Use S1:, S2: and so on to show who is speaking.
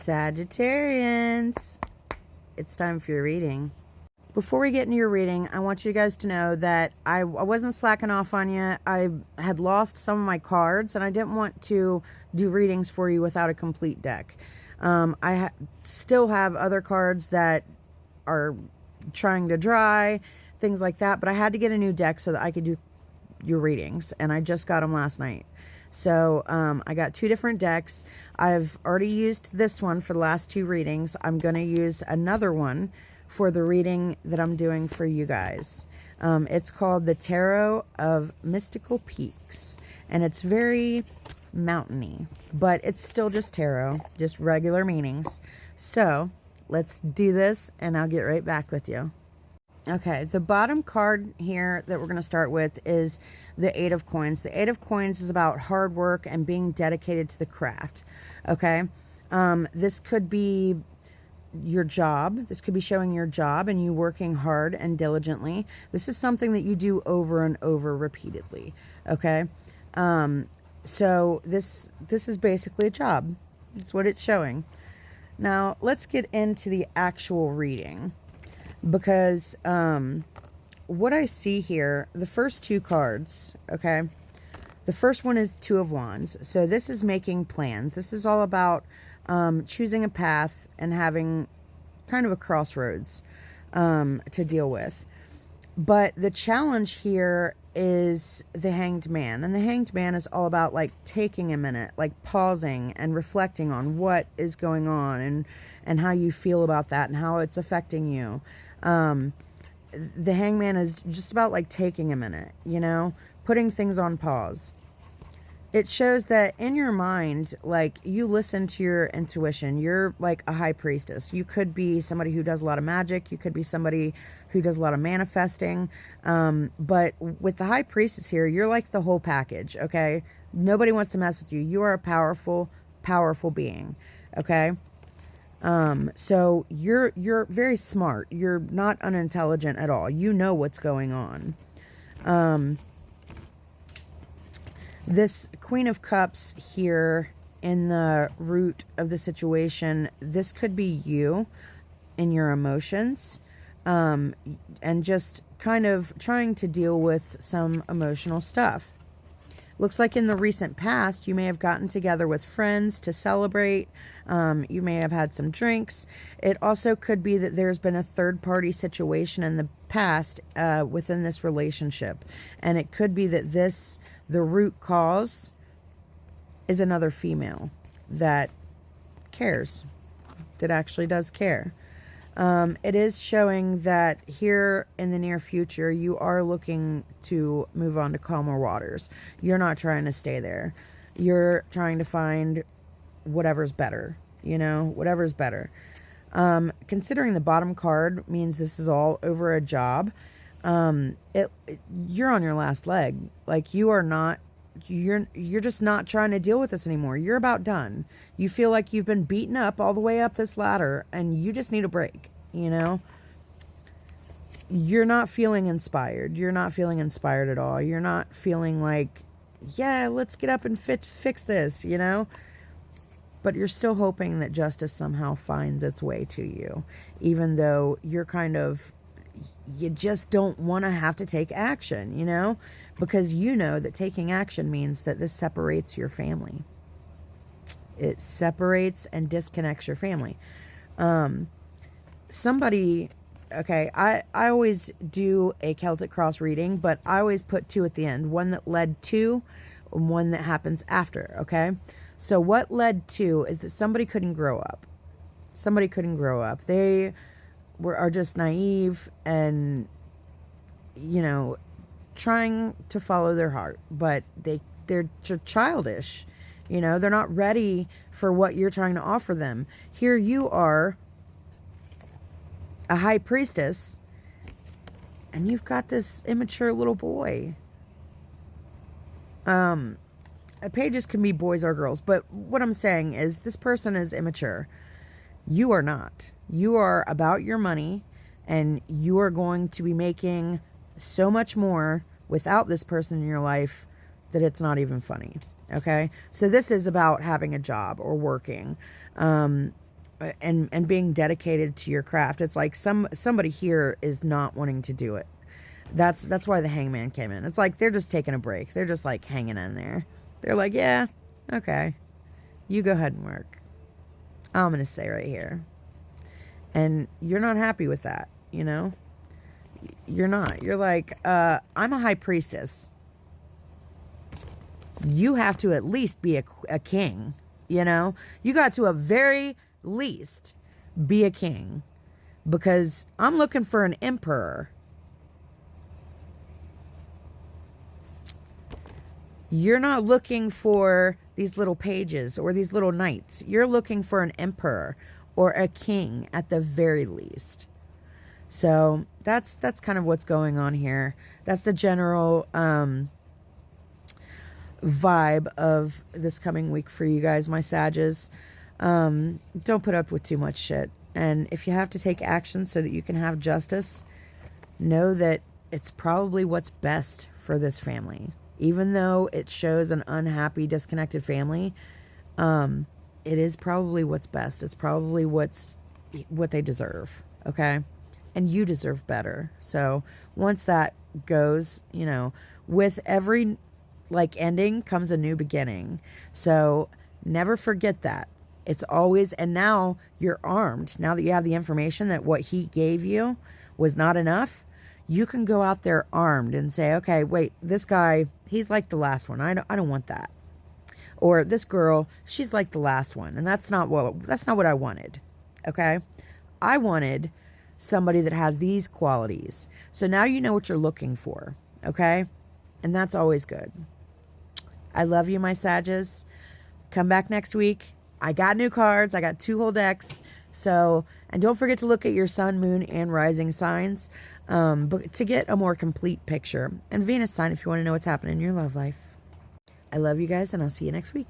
S1: Sagittarians, it's time for your reading. Before we get into your reading, I want you guys to know that I wasn't slacking off on you. I had lost some of my cards, and I didn't want to do readings for you without a complete deck. I still have other cards that are trying to dry, things like that, but I had to get a new deck so that I could do your readings, and I just got them last night. So I got two different decks. I've already used this one for the last two readings. I'm going to use another one for the reading that I'm doing for you guys. It's called the Tarot of Mystical Peaks, and it's very mountainy, but it's still just tarot, just regular meanings. So let's do this, and I'll get right back with you. Okay, the bottom card here that we're going to start with is the Eight of Coins. The Eight of Coins is about hard work and being dedicated to the craft. Okay, this could be your job. This could be showing your job and you working hard and diligently. This is something that you do over and over repeatedly. Okay, so this is basically a job. That's what it's showing. Now let's get into the actual reading, because what I see here, the first two cards, okay, the first one is Two of Wands. So this is making plans. This is all about choosing a path and having kind of a crossroads to deal with. But the challenge here is the Hanged Man. And the Hanged Man is all about like taking a minute, like pausing and reflecting on what is going on and how you feel about that and how it's affecting you. The Hangman is just about like taking a minute, you know, putting things on pause. It shows that in your mind, like, you listen to your intuition. You're like a high priestess. You could be somebody who does a lot of magic. You could be somebody who does a lot of manifesting. But with the high priestess here, you're like the whole package, okay? Nobody wants to mess with you. You are a powerful, powerful being, okay? So you're very smart. You're not unintelligent at all. You know what's going on. This Queen of Cups here in the root of the situation, this could be you in your emotions, and just kind of trying to deal with some emotional stuff. Looks like in the recent past, you may have gotten together with friends to celebrate. You may have had some drinks. It also could be that there's been a third-party situation in the past within this relationship. And it could be that the root cause is another female that cares, that actually does care. It is showing that here in the near future, you are looking to move on to calmer waters. You're not trying to stay there. You're trying to find whatever's better, you know, whatever's better. Considering the bottom card means this is all over a job, you're on your last leg. Like, you're just not trying to deal with this anymore. You're about done. You feel like you've been beaten up all the way up this ladder and you just need a break, you know? You're not feeling inspired. You're not feeling inspired at all. You're not feeling like, yeah, let's get up and fix this, you know? But you're still hoping that justice somehow finds its way to you, even though you're you just don't want to have to take action, you know, because you know that taking action means that this separates your family. It separates and disconnects your family. Somebody, okay, I always do a Celtic cross reading, but I always put two at the end, one that led to and one that happens after, okay? So what led to is that somebody couldn't grow up. Somebody couldn't grow up. They are just naive and, you know, trying to follow their heart, but they're childish, you know, they're not ready for what you're trying to offer them. Here you are, a high priestess, and you've got this immature little boy. Pages can be boys or girls, but what I'm saying is this person is immature. You are not. You are about your money, and you are going to be making so much more without this person in your life that it's not even funny. Okay? So this is about having a job or working. and being dedicated to your craft. It's like somebody here is not wanting to do it. That's why the Hangman came in. It's like they're just taking a break. They're just like hanging in there. They're like, yeah, okay, you go ahead and work. I'm gonna stay right here. And you're not happy with that, you know? You're not. You're like, I'm a high priestess. You have to at least be a king, you know? You got to, at very least, be a king. Because I'm looking for an emperor. You're not looking for these little pages or these little knights. You're looking for an emperor or a king at the very least. So that's kind of what's going on here. That's the general vibe of this coming week for you guys, my Sages. Don't put up with too much shit. And if you have to take action so that you can have justice, know that it's probably what's best for this family. Even though it shows an unhappy, disconnected family, it is probably what's best. It's probably what they deserve, okay? And you deserve better. So once that goes, you know, with every ending comes a new beginning. So never forget that. It's always, and now you're armed. Now that you have the information that what he gave you was not enough, you can go out there armed and say, okay, wait, this guy, he's like the last one. I don't want that. Or this girl, she's like the last one. And that's not what I wanted. Okay? I wanted somebody that has these qualities. So now you know what you're looking for. Okay? And that's always good. I love you, my Sages. Come back next week. I got new cards. I got 2 whole decks. So, and don't forget to look at your sun, moon, and rising signs but to get a more complete picture. And Venus sign if you want to know what's happening in your love life. I love you guys, and I'll see you next week.